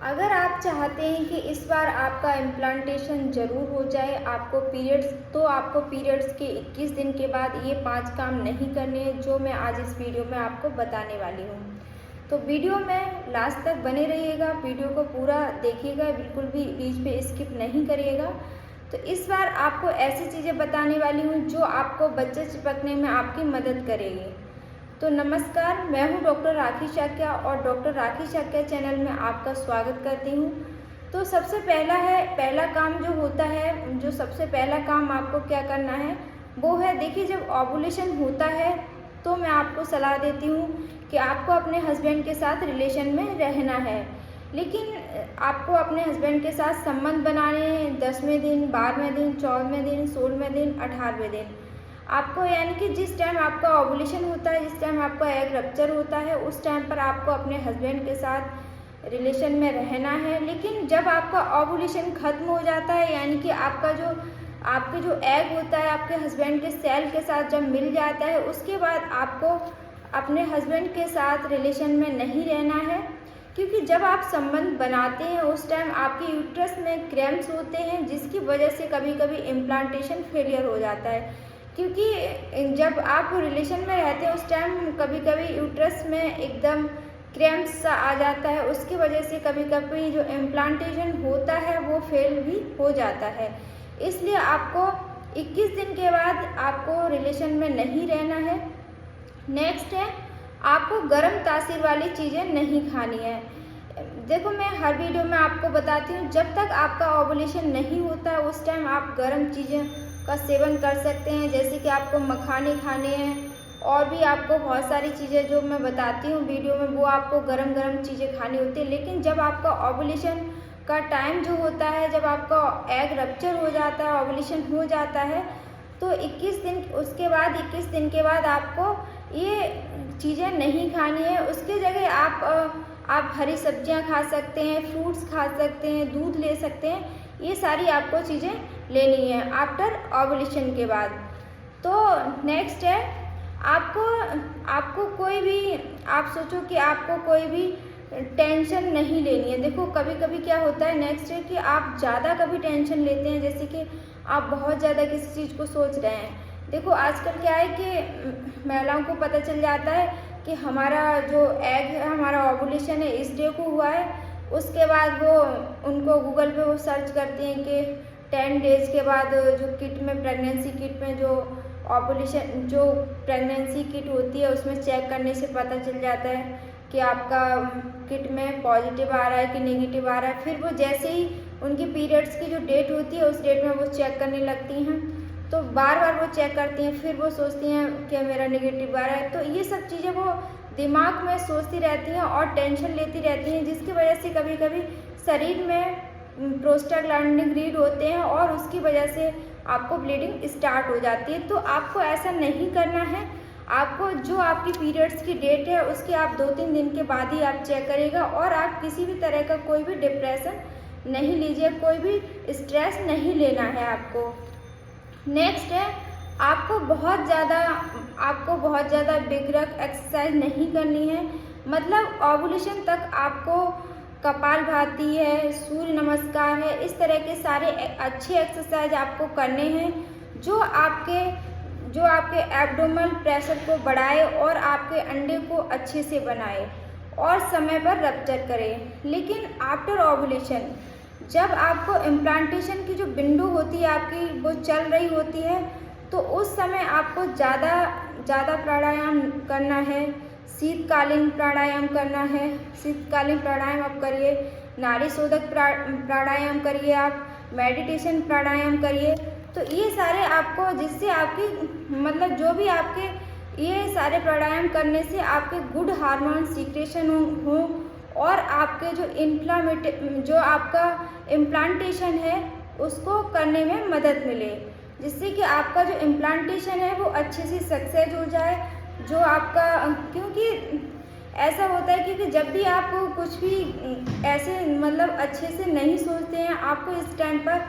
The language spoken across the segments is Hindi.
अगर आप चाहते हैं कि इस बार आपका इम्प्लांटेशन ज़रूर हो जाए, आपको पीरियड्स के 21 दिन के बाद ये 5 काम नहीं करने हैं जो मैं आज इस वीडियो में आपको बताने वाली हूँ। तो वीडियो में लास्ट तक बने रहिएगा, वीडियो को पूरा देखिएगा, बिल्कुल भी बीच में स्किप नहीं करिएगा। तो इस बार आपको ऐसी चीज़ें बताने वाली हूँ जो आपको बच्चे चिपकने में आपकी मदद करेगी। तो नमस्कार, मैं हूँ डॉक्टर राखी शाक्या और डॉक्टर राखी शाक्या चैनल में आपका स्वागत करती हूँ। तो सबसे पहला काम जो होता है, जो सबसे पहला काम आपको क्या करना है वो है, देखिए जब ओव्यूलेशन होता है तो मैं आपको सलाह देती हूँ कि आपको अपने हस्बैंड के साथ रिलेशन में रहना है, लेकिन आपको अपने हस्बैंड के साथ संबंध बनाने हैं 10वें दिन, 12वें दिन, 14वें दिन, 16वें दिन, 18वें दिन। आपको यानी कि जिस टाइम आपका ओव्यूलेशन होता है, जिस टाइम आपका एग रप्चर होता है, उस टाइम पर आपको अपने हस्बैंड के साथ रिलेशन में रहना है। लेकिन जब आपका ओव्यूलेशन ख़त्म हो जाता है, यानी कि आपके जो एग होता है आपके हस्बैंड के सेल के साथ जब मिल जाता है, उसके बाद आपको अपने हस्बैंड के साथ रिलेशन में नहीं रहना है, क्योंकि जब आप संबंध बनाते हैं उस टाइम आपके यूट्रस में क्रैम्प्स होते हैं, जिसकी वजह से कभी कभी इम्प्लांटेशन फेलियर हो जाता है। क्योंकि जब आप रिलेशन में रहते हैं उस टाइम कभी कभी यूट्रस में एकदम क्रैम्प्स सा आ जाता है, उसकी वजह से कभी कभी जो इम्प्लांटेशन होता है वो फेल भी हो जाता है। इसलिए आपको 21 दिन के बाद आपको रिलेशन में नहीं रहना है। नेक्स्ट है, आपको गर्म तासीर वाली चीज़ें नहीं खानी है। देखो, मैं हर वीडियो में आपको बताती हूँ, जब तक आपका ओव्यूलेशन नहीं होता उस टाइम आप गर्म चीज़ें का सेवन कर सकते हैं, जैसे कि आपको मखाने खाने हैं और भी आपको बहुत सारी चीज़ें जो मैं बताती हूँ वीडियो में वो आपको गरम गरम चीज़ें खानी होती है। लेकिन जब आपका ओव्यूलेशन का टाइम जो होता है, जब आपका एग रप्चर हो जाता है, ओव्यूलेशन हो जाता है, तो 21 दिन के बाद आपको ये चीज़ें नहीं खानी है। उसके जगह आप हरी सब्जियां खा सकते हैं, फ्रूट्स खा सकते हैं, दूध ले सकते हैं। ये सारी आपको चीज़ें लेनी है आफ्टर ओव्यूलेशन के बाद। तो नेक्स्ट है, आपको कोई भी, आप सोचो कि आपको कोई भी टेंशन नहीं लेनी है। देखो, कभी कभी क्या होता है नेक्स्ट है कि आप ज़्यादा कभी टेंशन लेते हैं, जैसे कि आप बहुत ज़्यादा किसी चीज़ को सोच रहे हैं। देखो, आजकल क्या है कि महिलाओं को पता चल जाता है कि हमारा जो एग है, हमारा ओव्यूलेशन है इस डे को हुआ है। उसके बाद वो उनको गूगल पे वो सर्च करती हैं कि 10 डेज़ के बाद जो किट में, प्रेगनेंसी किट में जो ओव्यूलेशन, जो प्रेगनेंसी किट होती है उसमें चेक करने से पता चल जाता है कि आपका किट में पॉजिटिव आ रहा है कि नेगेटिव आ रहा है। फिर वो जैसे ही उनकी पीरियड्स की जो डेट होती है उस डेट में वो चेक करने लगती हैं, तो बार बार वो चेक करती हैं, फिर वो सोचती हैं कि मेरा नेगेटिव आ रहा है। तो ये सब चीज़ें वो दिमाग में सोचती रहती हैं और टेंशन लेती रहती हैं, जिसकी वजह से कभी कभी शरीर में प्रोस्टाग्लैंडिन रीड होते हैं और उसकी वजह से आपको ब्लीडिंग स्टार्ट हो जाती है। तो आपको ऐसा नहीं करना है। आपको जो आपकी पीरियड्स की डेट है उसके आप 2-3 दिन के बाद ही आप चेक करिएगा, और आप किसी भी तरह का कोई भी डिप्रेशन नहीं लीजिए, कोई भी स्ट्रेस नहीं लेना है आपको। नेक्स्ट है, आपको बहुत ज़्यादा विग्रह एक्सरसाइज नहीं करनी है। मतलब ओव्यूलेशन तक आपको कपालभाति है, सूर्य नमस्कार है, इस तरह के सारे अच्छे एक्सरसाइज आपको करने हैं जो आपके एब्डोमेनल प्रेशर को बढ़ाए और आपके अंडे को अच्छे से बनाए और समय पर रप्चर करे। लेकिन आफ्टर ओव्यूलेशन, जब आपको इम्प्लांटेशन की जो विंडो होती है आपकी वो चल रही होती है, तो उस समय आपको ज़्यादा प्राणायाम करना है, शीतकालीन प्राणायाम करना है। शीतकालीन प्राणायाम आप करिए, नाड़ी शोधक प्राणायाम करिए, आप मेडिटेशन प्राणायाम करिए। तो ये सारे आपको, जिससे आपकी मतलब जो भी आपके ये सारे प्राणायाम करने से आपके गुड हार्मोन सीक्रेशन हो और आपके जो आपका इम्प्लांटेशन है उसको करने में मदद मिले, जिससे कि आपका जो इम्प्लांटेशन है वो अच्छे से सक्सेस हो जाए। जो आपका, क्योंकि ऐसा होता है क्योंकि जब भी आप कुछ भी ऐसे मतलब अच्छे से नहीं सोचते हैं, आपको इस टाइम पर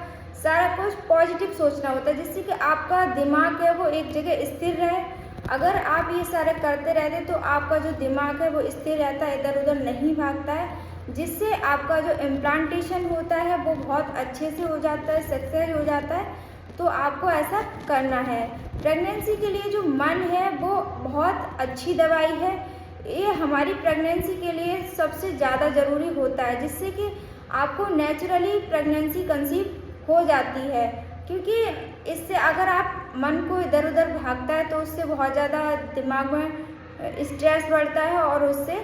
सारा कुछ पॉजिटिव सोचना होता है, जिससे कि आपका दिमाग है वो एक जगह स्थिर रहे। अगर आप ये सारे करते रहते तो आपका जो दिमाग है वो स्थिर रहता है, इधर उधर नहीं भागता है। जिससे आपका जो इम्प्लांटेशन होता है वो बहुत अच्छे से हो जाता है, सक्सेस हो जाता है। तो आपको ऐसा करना है। प्रेगनेंसी के लिए जो मन है वो बहुत अच्छी दवाई है। ये हमारी प्रेगनेंसी के लिए सबसे ज़्यादा ज़रूरी होता है, जिससे कि आपको नेचुरली प्रेगनेंसी कंसीव हो जाती है। क्योंकि इससे अगर आप मन को इधर उधर भागता है तो उससे बहुत ज़्यादा दिमाग में स्ट्रेस बढ़ता है और उससे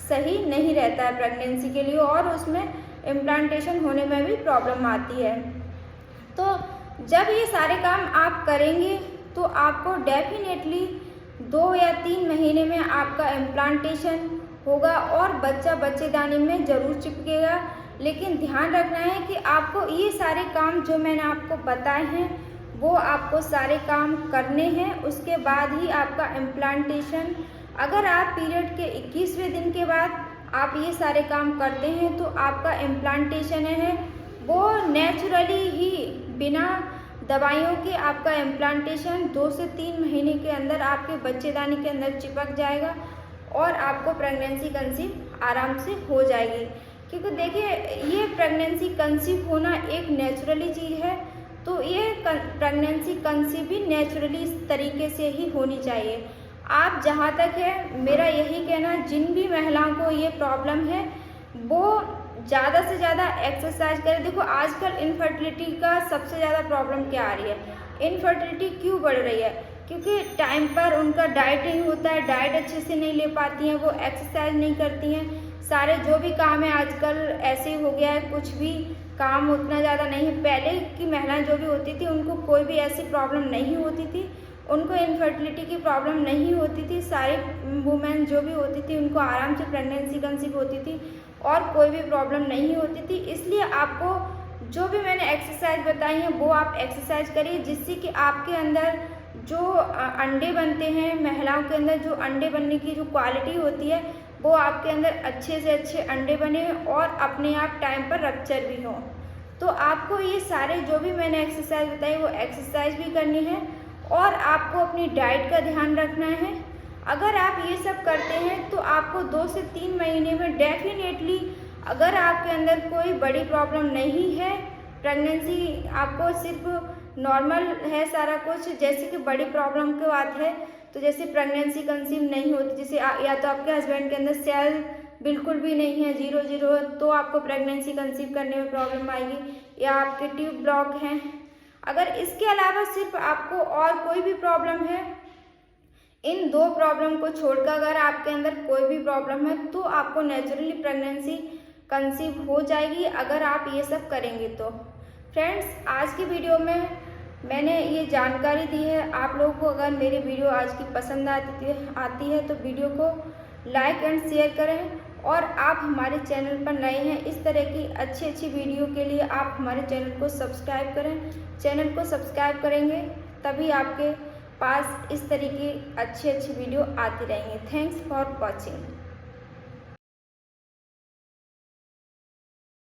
सही नहीं रहता है प्रेगनेंसी के लिए, और उसमें इम्प्लांटेशन होने में भी प्रॉब्लम आती है। तो जब ये सारे काम आप करेंगे तो आपको डेफिनेटली 2 या 3 महीने में आपका इम्प्लांटेशन होगा और बच्चा बच्चेदानी में ज़रूर चिपकेगा। लेकिन ध्यान रखना है कि आपको ये सारे काम जो मैंने आपको बताए हैं वो आपको सारे काम करने हैं, उसके बाद ही आपका इम्प्लांटेशन। अगर आप पीरियड के 21वें दिन के बाद आप ये सारे काम करते हैं तो आपका इम्प्लांटेशन है वो नेचुरली ही बिना दवाइयों के आपका इम्प्लांटेशन 2 से 3 महीने के अंदर आपके बच्चेदानी के अंदर चिपक जाएगा और आपको प्रेगनेंसी कंसीव आराम से हो जाएगी। क्योंकि देखिए, ये प्रेगनेंसी कंसीव होना एक नेचुरली चीज़ है, तो ये प्रेगनेंसी कंसीव भी नेचुरली इस तरीके से ही होनी चाहिए। आप जहाँ तक है मेरा यही कहना, जिन भी महिलाओं को ये प्रॉब्लम है वो ज़्यादा से ज़्यादा एक्सरसाइज करें। देखो, आजकल इनफर्टिलिटी का सबसे ज़्यादा प्रॉब्लम क्या आ रही है, इनफर्टिलिटी क्यों बढ़ रही है? क्योंकि टाइम पर उनका डाइट नहीं होता है, डाइट अच्छे से नहीं ले पाती हैं, वो एक्सरसाइज नहीं करती हैं। सारे जो भी काम है आजकल ऐसे ही हो गया है, कुछ भी काम उतना ज़्यादा नहीं है। पहले की महिलाएं जो भी होती थी उनको कोई भी ऐसी प्रॉब्लम नहीं होती थी, उनको इनफर्टिलिटी की प्रॉब्लम नहीं होती थी। सारी वुमेन जो भी होती थी उनको आराम से प्रेगनेंसी कंसीव होती थी और कोई भी प्रॉब्लम नहीं होती थी। इसलिए आपको जो भी मैंने एक्सरसाइज बताई हैं वो आप एक्सरसाइज करिए, जिससे कि आपके अंदर जो अंडे बनते हैं, महिलाओं के अंदर जो अंडे बनने की जो क्वालिटी होती है वो आपके अंदर अच्छे से अच्छे अंडे बने और अपने आप टाइम पर रप्चर भी हो। तो आपको ये सारे जो भी मैंने एक्सरसाइज बताई वो एक्सरसाइज भी करनी है और आपको अपनी डाइट का ध्यान रखना है। अगर आप ये सब करते हैं तो आपको 2 से 3 महीने में डेफिनेटली, अगर आपके अंदर कोई बड़ी प्रॉब्लम नहीं है, प्रेगनेंसी आपको सिर्फ नॉर्मल है सारा कुछ, जैसे कि बड़ी प्रॉब्लम की बात है तो जैसे प्रेगनेंसी कंसीव नहीं होती, जैसे या तो आपके हस्बैंड के अंदर सेल बिल्कुल भी नहीं है, 0 है, तो आपको प्रेगनेंसी कंसीव करने में प्रॉब्लम आएगी, या आपके ट्यूब ब्लॉक हैं। अगर इसके अलावा सिर्फ आपको और कोई भी प्रॉब्लम है, इन 2 प्रॉब्लम को छोड़कर अगर आपके अंदर कोई भी प्रॉब्लम है तो आपको नेचुरली प्रेगनेंसी कंसीव हो जाएगी, अगर आप ये सब करेंगे तो। फ्रेंड्स, आज की वीडियो में मैंने ये जानकारी दी है। आप लोगों को अगर मेरी वीडियो आज की पसंद आती है तो वीडियो को लाइक एंड शेयर करें, और आप हमारे चैनल पर नए हैं, इस तरह की अच्छी वीडियो के लिए आप हमारे चैनल को सब्सक्राइब करें। चैनल को सब्सक्राइब करेंगे तभी आपके पास इस तरह की अच्छी वीडियो आती रहेंगी। Thanks for watching.